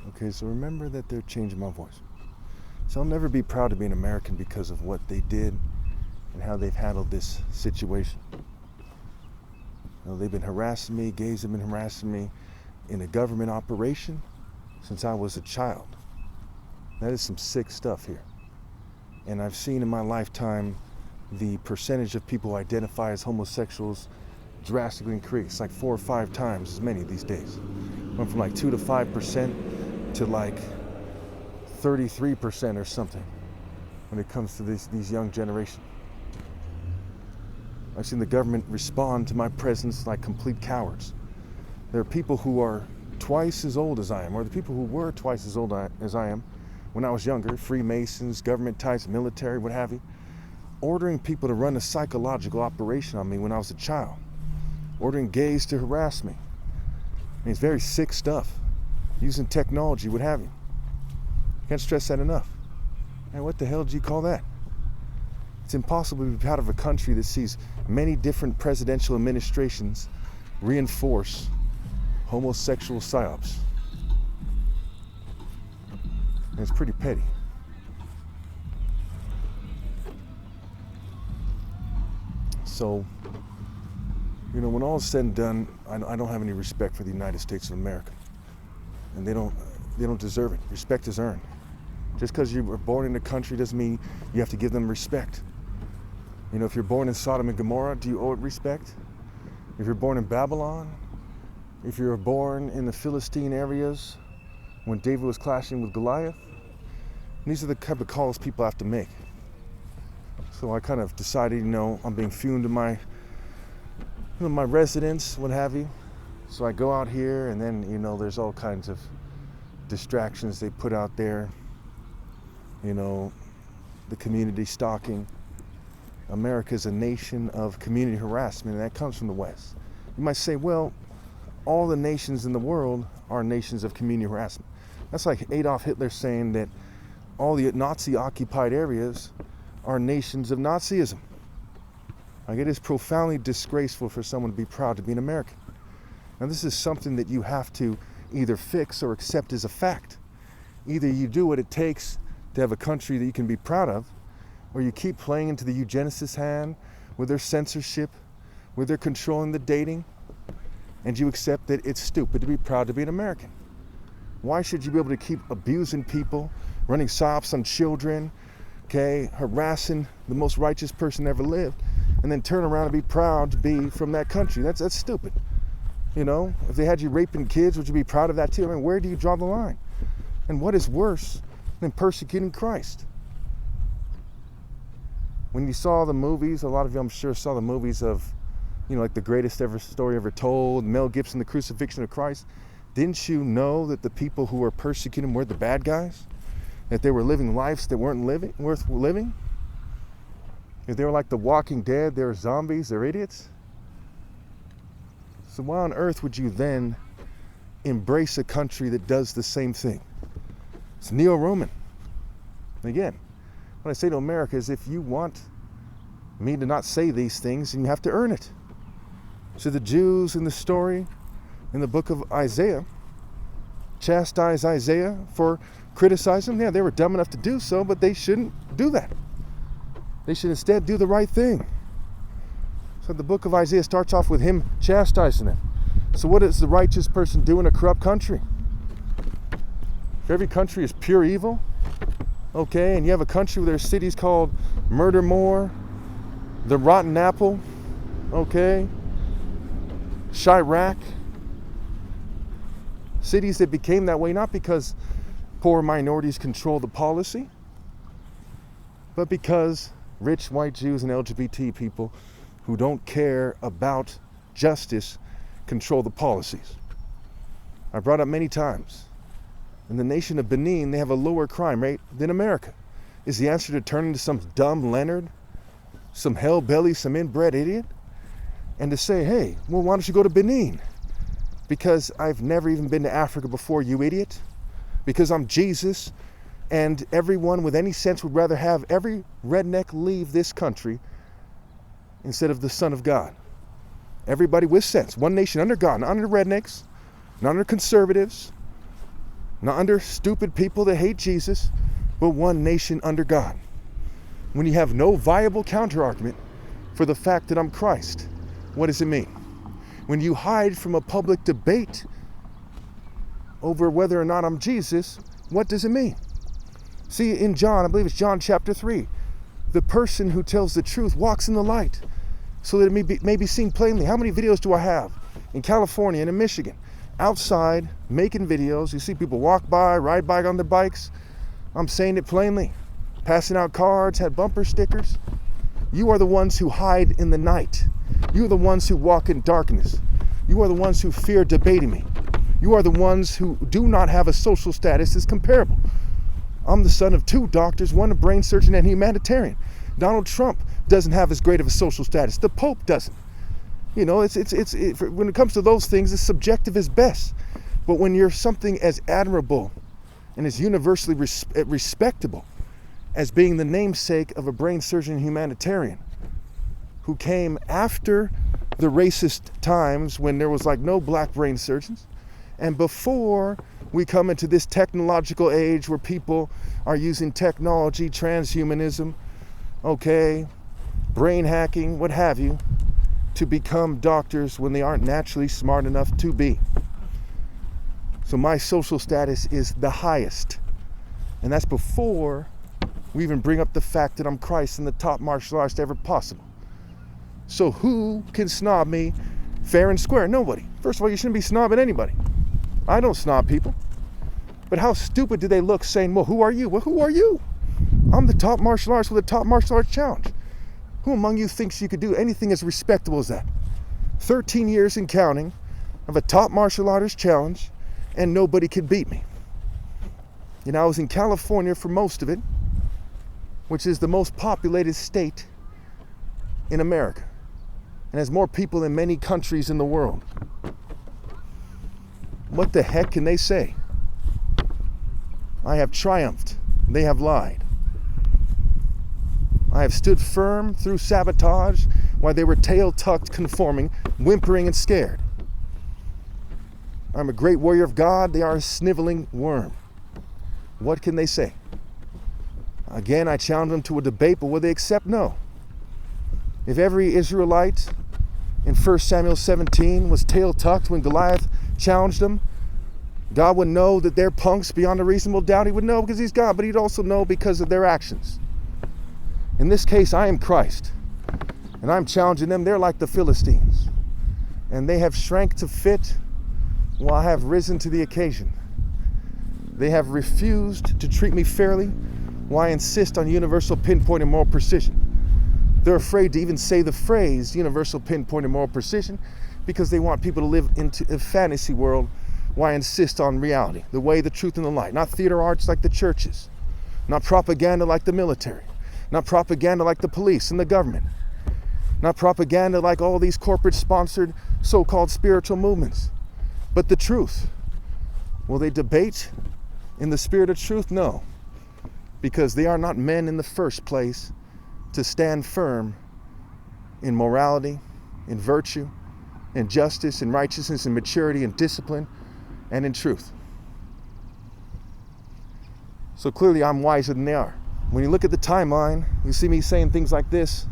Okay, so remember that they're changing my voice. So I'll never be proud to be an American because of what they did and how they've handled this situation. They've been harassing me, gays have been harassing me in a government operation since I was a child. That is some sick stuff here. And I've seen in my lifetime the percentage of people who identify as homosexuals drastically increase, like 4 or 5 times as many these days. Went from like 2 to 5% to like 33% or something when it comes to these young generation. I've seen the government respond to my presence like complete cowards. There are people who are twice as old as I am, or the people who were twice as old as I am when I was younger, Freemasons, government types, military, what have you, ordering people to run a psychological operation on me when I was a child, ordering gays to harass me. I mean, it's very sick stuff, using technology, what have you. Can't stress that enough. And what the hell do you call that? It's impossible to be proud of a country that sees many different presidential administrations reinforce homosexual psyops. And it's pretty petty. So, when all is said and done, I don't have any respect for the United States of America. And they don't deserve it. Respect is earned. Just because you were born in a country doesn't mean you have to give them respect. If you're born in Sodom and Gomorrah, do you owe it respect? If you're born in Babylon, if you're born in the Philistine areas when David was clashing with Goliath, these are the type of calls people have to make. So I kind of decided, I'm being fumed in my residence, what have you. So I go out here, and then, there's all kinds of distractions they put out there. The community stalking. America is a nation of community harassment, and that comes from the West. You might say, well, all the nations in the world are nations of community harassment. That's like Adolf Hitler saying that all the Nazi-occupied areas are nations of Nazism. Like, it is profoundly disgraceful for someone to be proud to be an American. Now, this is something that you have to either fix or accept as a fact. Either you do what it takes to have a country that you can be proud of, or you keep playing into the eugenicists' hand with their censorship, with their controlling the dating, and you accept that it's stupid to be proud to be an American. Why should you be able to keep abusing people, running sops on children, harassing the most righteous person ever lived, and then turn around and be proud to be from that country? That's stupid. If they had you raping kids, would you be proud of that too? I mean, where do you draw the line? And what is worse than persecuting Christ? When you saw the movies, a lot of you, I'm sure, saw the movies of, like the greatest ever story ever told, Mel Gibson, the crucifixion of Christ. Didn't you know that the people who were persecuting him were the bad guys? That they were living lives that weren't worth living? If they were like the Walking Dead, they were zombies, they're idiots? So why on earth would you then embrace a country that does the same thing? It's neo-Roman. Again, what I say to America is, if you want me to not say these things, then you have to earn it. So the Jews in the story, in the book of Isaiah, chastise Isaiah for criticizing him. Yeah, they were dumb enough to do so, but they shouldn't do that. They should instead do the right thing. So the book of Isaiah starts off with him chastising them. So what does the righteous person do in a corrupt country? If every country is pure evil, and you have a country where there's cities called Murder Moor, the Rotten Apple, Chirac, cities that became that way not because poor minorities control the policy, but because rich white Jews and LGBT people who don't care about justice control the policies. I brought up many times. In the nation of Benin, they have a lower crime rate than America. Is the answer to turn into some dumb Leonard, some hellbelly, some inbred idiot, and to say, hey, well, why don't you go to Benin? Because I've never even been to Africa before, you idiot. Because I'm Jesus, and everyone with any sense would rather have every redneck leave this country instead of the Son of God. Everybody with sense. One nation under God, not under rednecks, not under conservatives, not under stupid people that hate Jesus, but one nation under God. When you have no viable counterargument for the fact that I'm Christ, what does it mean? When you hide from a public debate over whether or not I'm Jesus, what does it mean? See, in John, I believe it's John chapter 3, the person who tells the truth walks in the light so that it may be seen plainly. How many videos do I have in California and in Michigan? Outside, making videos. You see people walk by, ride by on their bikes. I'm saying it plainly. Passing out cards, had bumper stickers. You are the ones who hide in the night. You are the ones who walk in darkness. You are the ones who fear debating me. You are the ones who do not have a social status that's comparable. I'm the son of 2 doctors, one a brain surgeon and a humanitarian. Donald Trump doesn't have as great of a social status. The Pope doesn't. You know, when it comes to those things, it's subjective as best. But when you're something as admirable and as universally respectable as being the namesake of a brain surgeon and humanitarian who came after the racist times when there was like no black brain surgeons, and before we come into this technological age where people are using technology, transhumanism, okay, brain hacking, what have you, to become doctors when they aren't naturally smart enough to be. So my social status is the highest. And that's before we even bring up the fact that I'm Christ and the top martial artist ever possible. So who can snob me fair and square? Nobody. First of all, you shouldn't be snobbing anybody. I don't snob people. But how stupid do they look saying, well, who are you? Well, who are you? I'm the top martial artist with a top martial arts challenge. Who among you thinks you could do anything as respectable as that? 13 years and counting of a top martial artist challenge, and nobody could beat me. You know, I was in California for most of it, which is the most populated state in America and has more people than many countries in the world. What the heck can they say? I have triumphed. They have lied. I have stood firm through sabotage while they were tail-tucked, conforming, whimpering, and scared. I'm a great warrior of God. They are a sniveling worm. What can they say? Again, I challenge them to a debate, but will they accept? No. If every Israelite in 1 Samuel 17 was tail-tucked when Goliath challenged them, God would know that they're punks beyond a reasonable doubt. He would know because he's God, but he'd also know because of their actions. In this case, I am Christ, and I'm challenging them. They're like the Philistines, and they have shrank to fit while I have risen to the occasion. They have refused to treat me fairly while I insist on universal pinpoint and moral precision. They're afraid to even say the phrase universal pinpoint and moral precision because they want people to live into a fantasy world while I insist on reality, the way, the truth, and the light. Not theater arts like the churches, not propaganda like the military, not propaganda like the police and the government, not propaganda like all these corporate-sponsored so-called spiritual movements, but the truth. Will they debate in the spirit of truth? No, because they are not men in the first place to stand firm in morality, in virtue, in justice, in righteousness, in maturity, in discipline, and in truth. So clearly I'm wiser than they are. When you look at the timeline, you see me saying things like this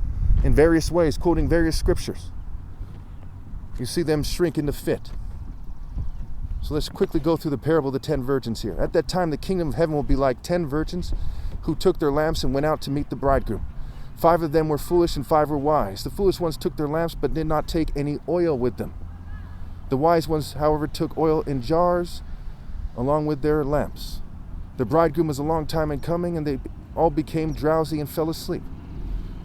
in various ways, quoting various scriptures. You see them shrink into fit. So let's quickly go through the parable of the 10 virgins here. At that time, the kingdom of heaven will be like 10 virgins who took their lamps and went out to meet the bridegroom. 5 of them were foolish and 5 were wise. The foolish ones took their lamps but did not take any oil with them. The wise ones, however, took oil in jars along with their lamps. The bridegroom was a long time in coming, and they all became drowsy and fell asleep.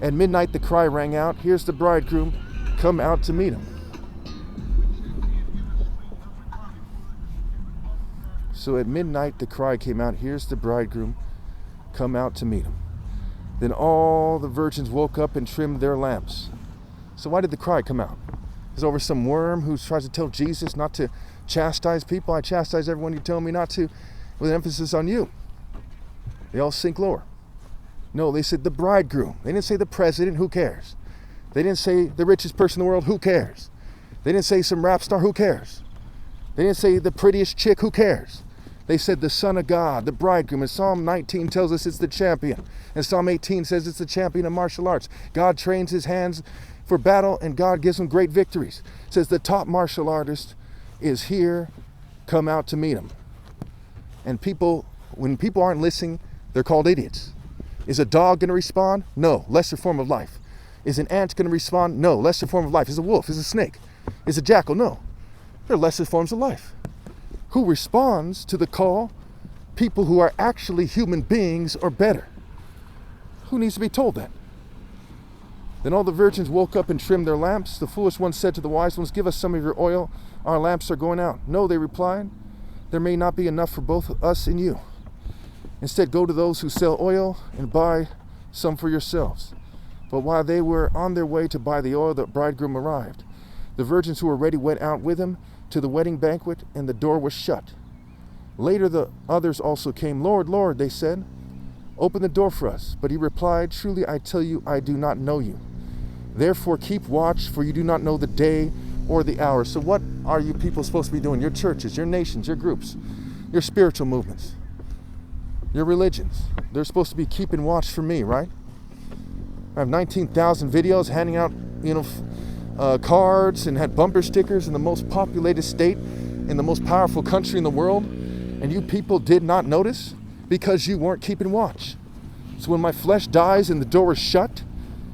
At midnight the cry rang out, "Here's the bridegroom, come out to meet him." So at midnight the cry came out, "Here's the bridegroom, come out to meet him." Then all the virgins woke up and trimmed their lamps. So why did the cry come out? Is it over some worm who tries to tell Jesus not to chastise people? I chastise everyone you tell me not to, with an emphasis on you. They all sink lower. No, they said the bridegroom. They didn't say the president, who cares? They didn't say the richest person in the world, who cares? They didn't say some rap star, who cares? They didn't say the prettiest chick, who cares? They said the Son of God, the bridegroom. And Psalm 19 tells us it's the champion. And Psalm 18 says it's the champion of martial arts. God trains his hands for battle and God gives him great victories. It says the top martial artist is here, come out to meet him. And when people aren't listening, they're called idiots. Is a dog going to respond? No, lesser form of life. Is an ant going to respond? No, lesser form of life. Is a wolf? Is a snake? Is a jackal? No. They're lesser forms of life. Who responds to the call? People who are actually human beings or better. Who needs to be told that? Then all the virgins woke up and trimmed their lamps. The foolish ones said to the wise ones, give us some of your oil. Our lamps are going out. No, they replied, there may not be enough for both us and you. Instead, go to those who sell oil and buy some for yourselves. But while they were on their way to buy the oil, the bridegroom arrived. The virgins who were ready went out with him to the wedding banquet, and the door was shut. Later the others also came. Lord, Lord, they said, open the door for us. But he replied, truly I tell you, I do not know you. Therefore keep watch, for you do not know the day or the hour. So what are you people supposed to be doing? Your churches, your nations, your groups, your spiritual movements, your religions. They're supposed to be keeping watch for me, right? I have 19,000 videos handing out, cards and had bumper stickers in the most populated state in the most powerful country in the world, and you people did not notice because you weren't keeping watch. So when my flesh dies and the door is shut,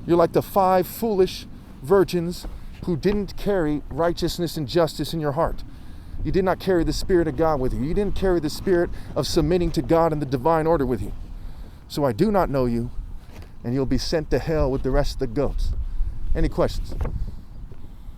you're like the 5 foolish virgins who didn't carry righteousness and justice in your heart. You did not carry the Spirit of God with you. You didn't carry the spirit of submitting to God and the divine order with you. So I do not know you, and you'll be sent to hell with the rest of the goats. Any questions?